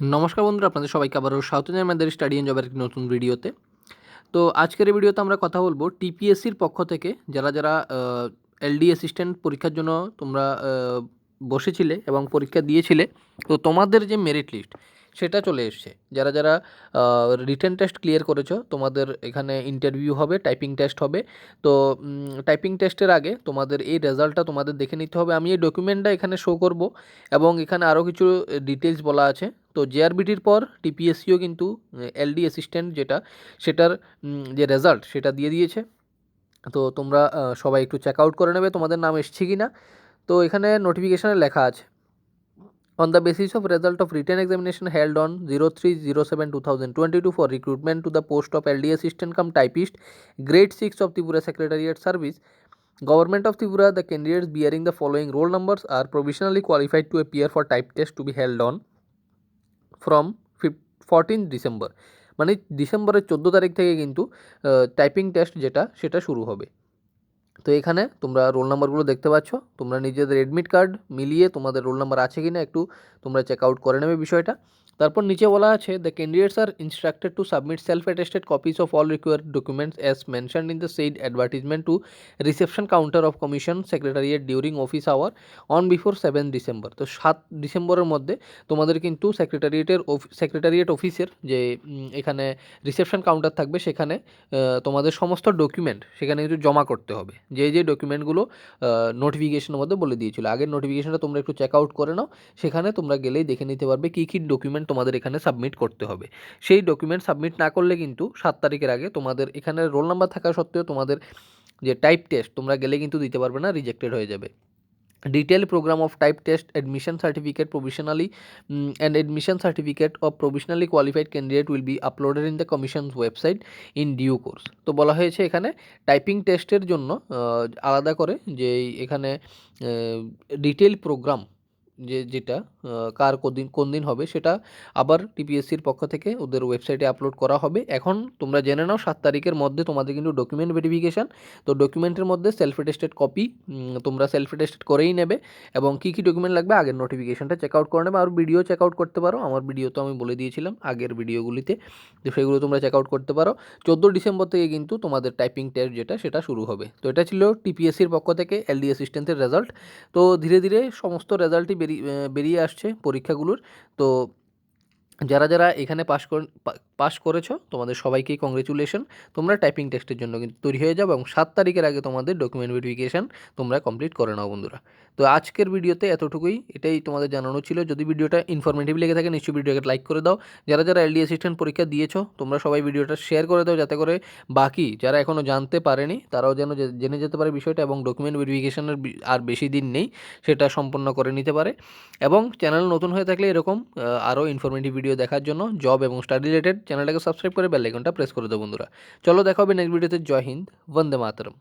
নমস্কার বন্ধুরা, আপনাদের সবাইকে আবারও স্বাগত জানাই আমাদের স্টাডি এন্ড জবের একটি নতুন ভিডিওতে। তো আজকের এই ভিডিওতে আমরা কথা বলবো টিপিএসসির পক্ষ থেকে যারা এলডি অ্যাসিস্ট্যান্ট পরীক্ষার জন্য তোমরা বসেছিলে এবং পরীক্ষা দিয়েছিলে, তো তোমাদের যে মেরিট লিস্ট সেটা চলে এসছে। যারা রিটেন টেস্ট ক্লিয়ার করেছো, তোমাদের এখানে ইন্টারভিউ হবে, টাইপিং টেস্ট হবে। তো টাইপিং টেস্টের আগে তোমাদের এই রেজাল্টটা তোমাদের দেখে নিতে হবে। আমি এই ডকুমেন্টটা এখানে শো করব এবং এখানে আরও কিছু ডিটেলস বলা আছে। তো জেআরবিটির পর টিপিএসসিও কিন্তু এলডি অ্যাসিস্ট্যান্ট সেটার যে রেজাল্ট সেটা দিয়ে দিয়েছে। তো তোমরা সবাই একটু চেক আউট করে নেবে তোমাদের নাম এসছে কি না। তো এখানে নোটিফিকেশানে লেখা আছে, on the basis of result of written examination held on 03/07/2022 for recruitment to the post of LD assistant cum typist grade 6 of Tripura Secretariat Service, Government of Tripura, the candidates bearing the following roll numbers are provisionally qualified to appear for type test to be held on from 14 December, মানে ডিসেম্বরের 14 তারিখ থেকে কিন্তু typing test সেটা শুরু হবে। তো এখানে তোমরা রোল নাম্বারগুলো দেখতে পাচ্ছ, তোমরা নিজেদের অ্যাডমিট কার্ড মিলিয়ে তোমাদের রোল নাম্বার আছে কি না একটু তোমরা চেক আউট করে নেবে বিষয়টা। তারপর নিচে বলা আছে, the candidates are instructed to submit self attested copies of all required documents as mentioned in the said advertisement to reception counter of commission secretariat during office hour on before 7 December. তো 7 ডিসেম্বরের মধ্যে তোমাদের কিন্তু secretariat অফিসের যে এখানে reception counter থাকবে সেখানে তোমাদের সমস্ত ডকুমেন্ট সেখানে কিন্তু জমা করতে হবে, যে ডকুমেন্টগুলো নোটিফিকেশনের মধ্যে বলে দিয়েছিল। আগের নোটিফিকেশনটা তোমরা একটু চেক আউট করে নাও, সেখানে তোমরা গেলেই দেখে নিতে পারবে কী কী ডকুমেন্ট তোমাদের এখানে সাবমিট করতে হবে। সেই ডকুমেন্ট সাবমিট না করলে কিন্তু 7 তারিখের আগে তোমাদের এখানে রোল নাম্বার থাকা সত্ত্বেও তোমাদের যে টাইপ টেস্ট তোমরা গেলে কিন্তু দিতে পারবে না, রিজেক্টেড হয়ে যাবে। Detailed program of type test, admission certificate provisionally and admission certificate of provisionally qualified candidate will be uploaded in the commission's website in due course. তো বলা হয়েছে এখানে টাইপিং টেস্টের জন্য আলাদা করে যে এখানে ডিটেল প্রোগ্রাম যেটা কার কোন দিন হবে সেটা আবার টিপিএসসির পক্ষ থেকে ওদের ওয়েবসাইটে আপলোড করা হবে। এখন তোমরা জেনে নাও 7 তারিখের মধ্যে তোমাদের কিন্তু ডকুমেন্ট ভেরিফিকেশান। তো ডকুমেন্টের মধ্যে সেলফ অ্যাটেস্টেড কপি তোমরা সেলফ অ্যাটেস্টেড করেই নেবে এবং কী কী ডকুমেন্ট লাগবে আগের নোটিফিকেশানটা চেক আউট করে নেবে। আর ভিডিও চেক আউট করতে পারো, আমার ভিডিও তো আমি বলে দিয়েছিলাম আগের ভিডিওগুলিতে, তো সেগুলো তোমরা চেক আউট করতে পারো। 14 ডিসেম্বর থেকে কিন্তু তোমাদের টাইপিং টেস্ট সেটা শুরু হবে। তো এটা ছিল টিপিএসসির পক্ষ থেকে এলডি অ্যাসিস্ট্যান্টের রেজাল্ট। তো ধীরে ধীরে সমস্ত রেজাল্টই বেরিয়ে আসছে পরীক্ষাগুলোর। তো যারা এখানে পাস করেছো তোমাদের সবাইকেই কংগ্রেচুলেশন। তোমরা টাইপিং টেস্টের জন্য কিন্তু তৈরি হয়ে যাও এবং 7 তারিখের আগে তোমাদের ডকুমেন্ট ভেরিফিকেশান তোমরা কমপ্লিট করে নাও বন্ধুরা। তো আজকের ভিডিওতে এতটুকুই, এটাই তোমাদের জানানো ছিল। যদি ভিডিওটা ইনফরমেটিভ লেগে থাকে নিশ্চয়ই ভিডিওকে লাইক করে দাও। যারা এলডি অ্যাসিস্ট্যান্ট পরীক্ষা দিয়েছো তোমরা সবাই ভিডিওটা শেয়ার করে দাও, যাতে করে বাকি যারা এখনও জানতে পারেনি তারাও যেন জেনে যেতে পারে বিষয়টা এবং ডকুমেন্ট ভেরিফিকেশানের আর বেশি দিন নেই, সেটা সম্পন্ন করে নিতে পারে। এবং চ্যানেল নতুন হয়ে থাকলে এরকম আরও ইনফরমেটিভ ভিডিও দেখার জন্য জব এবং স্টাডি রিলেটেড চ্যানেলটাকে সাবস্ক্রাইব করে বেল আইকনটা প্রেস করে দাও বন্ধুরা। চলো দেখা হবে নেক্সট ভিডিওতে। জয় হিন্দ, বন্দে মাতরম।